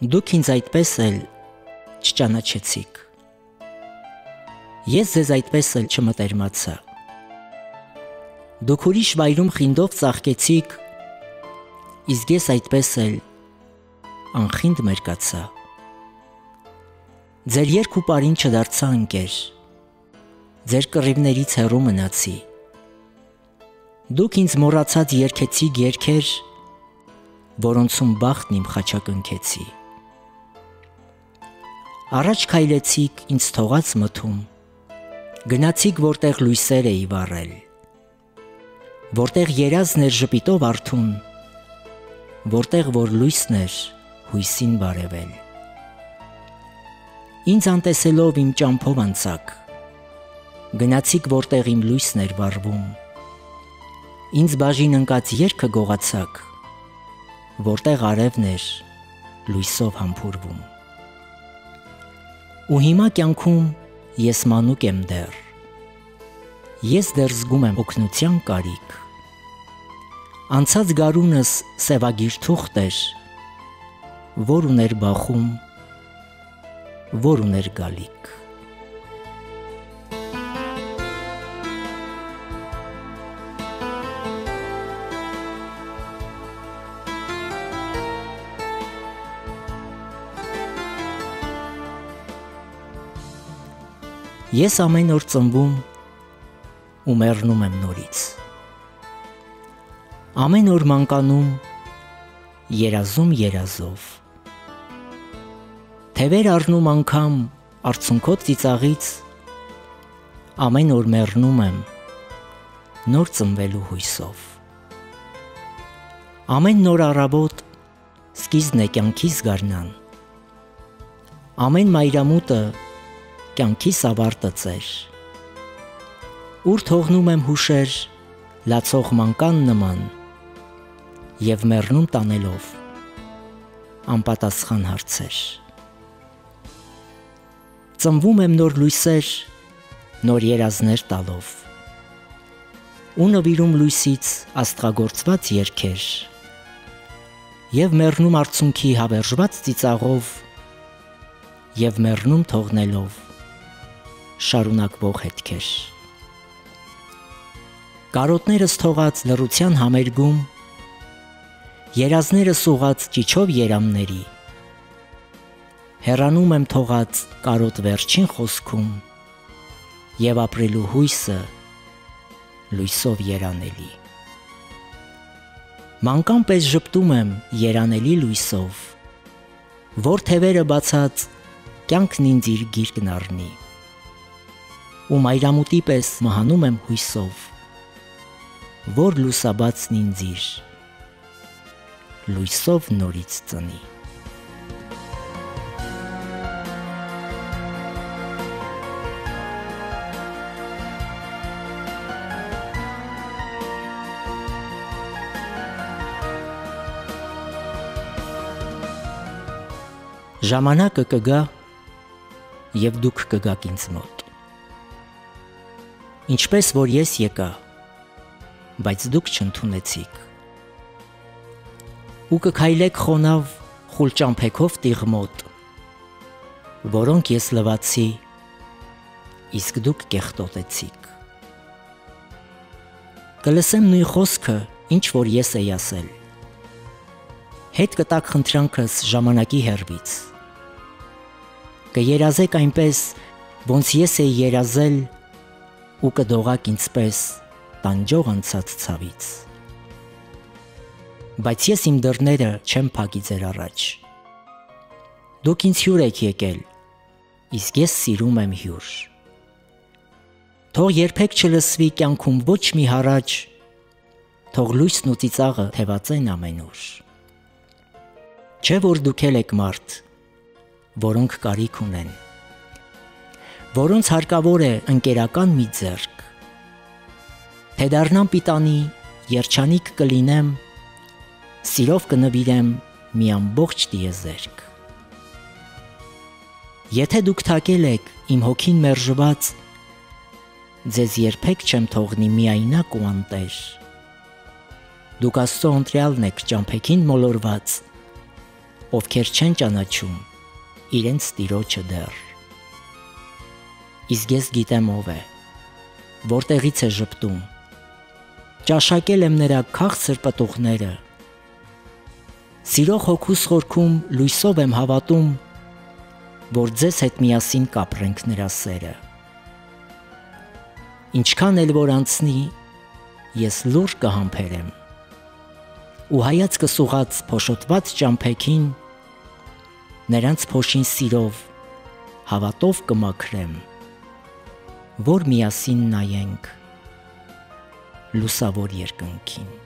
Դուք ինձ այդպես էլ չճանաչեցիք։ Ես ձեզ այդպես էլ չմտերմացա։ Դուք ուրիշ վայրում խինդով ծաղկեցիք, իսկ ես այդպես էլ անխինդ մերկացա։ Ձեր երգ ու պարին չդարձա ընկեր, ձեր կռիվներից հեռու մնացի։ Դուք ինձ մոռացած երգեցիք երգեր, որոնցում բախտն իմ խաչակնքեցի։ Առաջ քայլեցիք ինձ թողած մթում, գնացիք որտեղ լույսեր էի վառել, որտեղ երազն էր ժպիտով արթուն, որտեղ որ լույսն էր հույսին բարևել։ Ինձ անտեսելով իմ ճամփով անցաք, գնացիք որտեղ իմ լույսն էր վառվում, ինձ բաժին ընկած երգը գողացաք, որտեղ արևն էր լույսով համբուրվում։ Ու հիմա կյանքում ես մանուկ եմ դեռ, ես դեռ զգում եմ օգնության կարիք, անցած գարունս սևագիր թուղթ էր, որ ուներ բախում, որ ուներ գալիք։ Ես ամեն օր ծնվում ու մեռնում եմ նորից, ամեն օր մանկանում, երազում երազով, թևեր առնում անգամ արցունքոտ ծիծաղից, ամեն օր մեռնում եմ նոր ծնվելու հույսով։ Ամեն նոր առավոտ սկիզբն է կյանքի զգարնան, ամեն մայրամուտը կյանքիս ավարտը ծեր, ուր թողնում եմ հուշեր լացող մանկան նման և մեռնում տանելով անպատասխան հարցեր։ Ծնվում եմ նոր լույսեր, նոր երազներ տալով, ու նվիրում լույսից աստղագործված երգեր, և մեռնում արցունքի հավերժված ծիծաղով, և մեռնում թողնելով շարունակվող հետքեր։ Կարոտներս թողած լռության համերգում, երազներս ուղած ճիչով երամների, հեռանում եմ թողած կարոտ վերջին խոսքում և ապրելու հույսը լույսով երանելի։ Մանկան պես ժպտում եմ երանելի լույսով, որ թևերը բացած կյանքն ինձ իր գիրկն առնի, ու մայրամուտի պես մահանում եմ հույսով, որ լուսաբացն ինձ իր լույսով նորից ծնի։ Ժամանակը կգա և դուք կգաք ինձ մոտ, ինչպես որ ես եկա, բայց դուք չընդունեցիք, ու կքայլեք խոնավ խուլ ճամփեքով տիղմոտ, որոնք ես լվացի, իսկ դուք կեղտոտեցիք։ Կլսեմ նույն խոսքը, ինչ որ ես էի ասել, հետ կտաք խնդրանքս ժամանակի հեռվից, կերազեք այնպես, ոնց ես էի երազել, ու կդողակ ինձպես տանջող անցած ցավից։ Բայց ես իմ դռները չեմ փակի ձեր առաջ, դուք ինձ հյուր եք եկել, իսկ ես սիրում եմ հյուր։ Թող երբեք չլսվի կյանքում ոչ մի հառաչ, թող լույսն ու ծիծաղը թևածեն ամենուր։ Չէ որ դուք էլ եք մարդ, որոնք կարիք ունեն, որոնց հարկավոր է ընկերական մի ձեռք, թե դառնամ պիտանի, երջանիկ կլինեմ, սիրով կնվիրեմ մի ամբողջ տիեզերք։ Եթե դուք թակել եք իմ հոգին մերժված, ձեզ երբեք չեմ թողնի միայնակ ու անտեր, դուք Աստծո ընտրյալն եք ճամփեքին մոլորված, ովքեր չեն ճանաչում իրենց Տիրոջը դեռ։ Իսկ ես գիտեմ ով է, որտեղից է ժպտում, ճաշակել եմ նրա քաղցր պտուղները, սիրող հոգուս խորքում լույսով եմ հավատում, որ ձեզ հետ միասին կապրենք նրա սերը։ Ինչքան էլ որ անցնի, ես լուր կհամբերեմ, ու հայացքս ուղած փոշոտված ճամփեքին, նրանց փոշին սիրով, հավատով կմաքրեմ, որ միասին նայենք լուսավոր երկնքին։